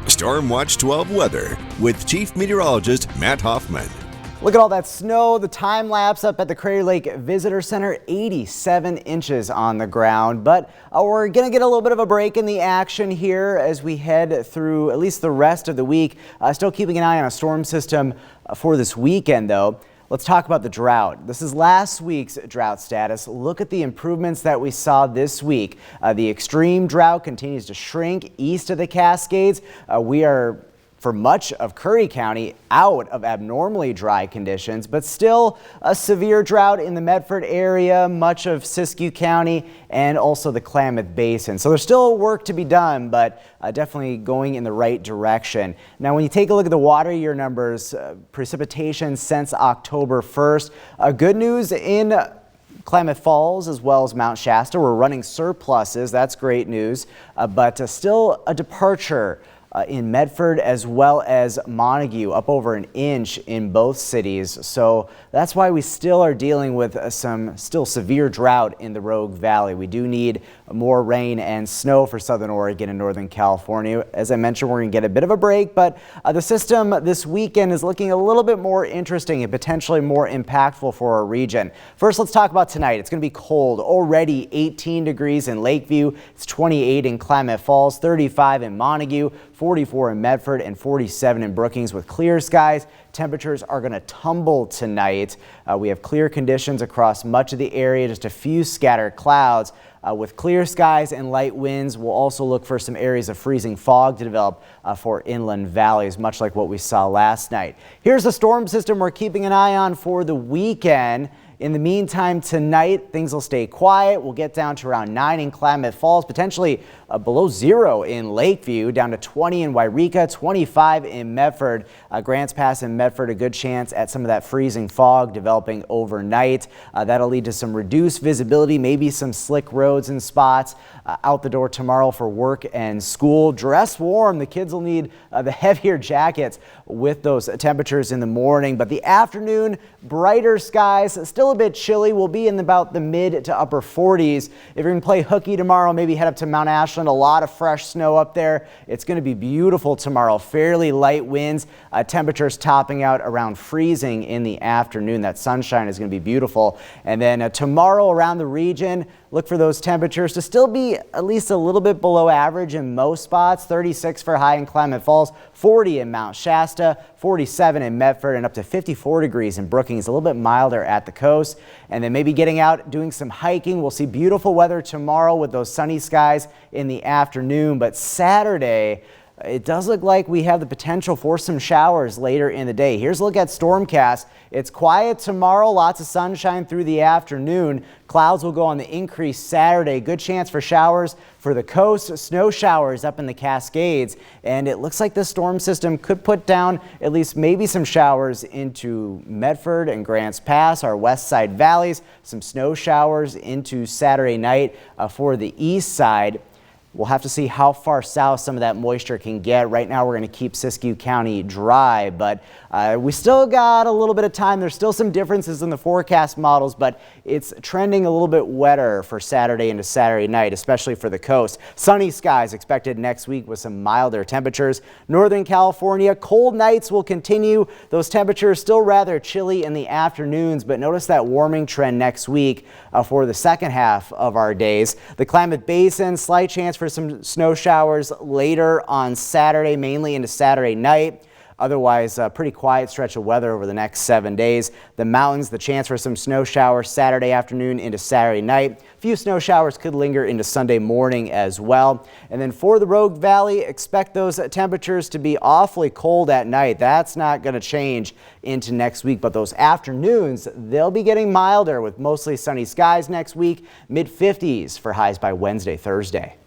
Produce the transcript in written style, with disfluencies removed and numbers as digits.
Storm Watch 12 weather with Chief Meteorologist Matt Hoffman. Look at all that snow, the time lapse up at the Crater Lake Visitor Center, 87 inches on the ground. But we're going to get a little bit of a break in the action here as we head through at least the rest of the week. Still keeping an eye on a storm system for this weekend, though. Let's talk about the drought. This is last week's drought status. Look at the improvements that we saw this week. The extreme drought continues to shrink east of the Cascades. We are, for much of Curry County, out of abnormally dry conditions, but still a severe drought in the Medford area, much of Siskiyou County, and also the Klamath Basin. So there's still work to be done, but definitely going in the right direction. Now, when you take a look at the water year numbers, precipitation since October 1st, good news in Klamath Falls as well as Mount Shasta. We're running surpluses. That's great news, but still a departure in Medford as well as Montague, up over an inch in both cities. So that's why we still are dealing with some still severe drought in the Rogue Valley. We do need more rain and snow for Southern Oregon and Northern California. As I mentioned, we're going to get a bit of a break, but the system this weekend is looking a little bit more interesting and potentially more impactful for our region. First, let's talk about tonight. It's going to be cold. Already 18 degrees in Lakeview. It's 28 in Klamath Falls, 35 in Montague, 44 in Medford, and 47 in Brookings with clear skies. Temperatures are going to tumble tonight. We have clear conditions across much of the area, just a few scattered clouds. With clear skies and light winds, we'll also look for some areas of freezing fog to develop for inland valleys, much like what we saw last night. Here's the storm system we're keeping an eye on for the weekend. In the meantime, tonight, things will stay quiet. We'll get down to around 9 in Klamath Falls, potentially below 0 in Lakeview, down to 20 in Wairika, 25 in Medford. Grants Pass and Medford, a good chance at some of that freezing fog developing overnight. That'll lead to some reduced visibility, maybe some slick roads in spots. Out the door tomorrow for work and school. Dress warm. The kids will need the heavier jackets with those temperatures in the morning. But the afternoon, brighter skies, still a bit chilly. We'll be in about the mid to upper 40s. If you're going to play hooky tomorrow, maybe head up to Mount Ashland. A lot of fresh snow up there. It's going to be beautiful tomorrow. Fairly light winds. Temperatures topping out around freezing in the afternoon. That sunshine is going to be beautiful. And then tomorrow around the region, look for those temperatures to still be at least a little bit below average in most spots. 36 for high in Klamath Falls, 40 in Mount Shasta, 47 in Medford, and up to 54 degrees in Brookings. A little bit milder at the coast. And then maybe getting out, doing some hiking. We'll see beautiful weather tomorrow with those sunny skies in the afternoon. But Saturday, it does look like we have the potential for some showers later in the day. Here's a look at Stormcast. It's quiet tomorrow, lots of sunshine through the afternoon. Clouds will go on the increase Saturday. Good chance for showers for the coast, snow showers up in the Cascades. And it looks like this storm system could put down at least maybe some showers into Medford and Grants Pass, our west side valleys. Some snow showers into Saturday night for the east side. We'll have to see how far south some of that moisture can get. Right now, we're going to keep Siskiyou County dry, but we still got a little bit of time. There's still some differences in the forecast models, but it's trending a little bit wetter for Saturday into Saturday night, especially for the coast. Sunny skies expected next week with some milder temperatures. Northern California, cold nights will continue. Those temperatures still rather chilly in the afternoons, but notice that warming trend next week for the second half of our days. The Klamath Basin, slight chance for some snow showers later on Saturday, mainly into Saturday night. Otherwise, a pretty quiet stretch of weather over the next 7 days. The mountains, the chance for some snow showers Saturday afternoon into Saturday night. A few snow showers could linger into Sunday morning as well. And then for the Rogue Valley, expect those temperatures to be awfully cold at night. That's not going to change into next week, but those afternoons, they'll be getting milder with mostly sunny skies next week. Mid-50s for highs by Wednesday, Thursday.